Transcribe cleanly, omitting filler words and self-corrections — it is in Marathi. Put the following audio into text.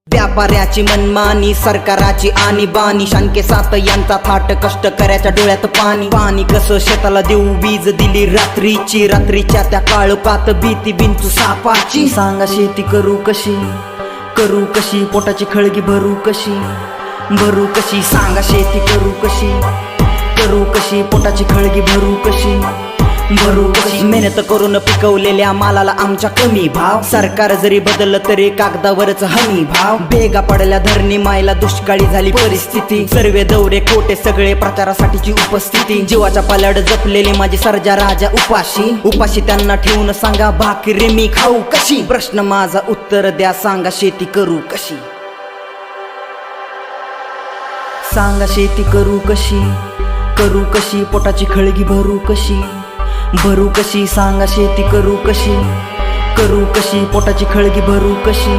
व्यापाऱ्याची मनमानी, सरकाराची आणीबाणी, शानके सात यांचा थाट, कष्ट करायच्या डोळ्यात पाणी. पाणी कसं शेताला देऊ, वीज दिली रात्रीची, रात्रीच्या त्या काळोखात भीती बिंचू सापाची. सांगा शेती करू कशी, करू कशी, पोटाची खळगी भरू कशी, भरू कशी. सांगा शेती करू कशी, करू कशी, पोटाची खळगी भरू कशी, भरू कशी. मेहनत करून पिकवलेल्या मालाला आमच्या कमी भाव, सरकार जरी बदललं तरी कागदावरच हमी भाव. भेगा पडल्या धरणी मायला, दुष्काळी झाली परिस्थिती, सर्वे दौरे खोटे सगळे प्रचारासाठीची उपस्थिती. जीवाच्या पाल्याड जपलेले माझे सर्जा राजा उपाशी, उपाशी त्यांना ठेवून सांगा भाकरी मी खाऊ कशी. प्रश्न माझा उत्तर द्या, सांगा शेती करू कशी. सांगा शेती करू कशी, करू कशी, पोटाची खळगी भरू कशी, भरू कशी. सांगा शेती करू कशी, करू कशी, पोटाची खळगी भरू कशी.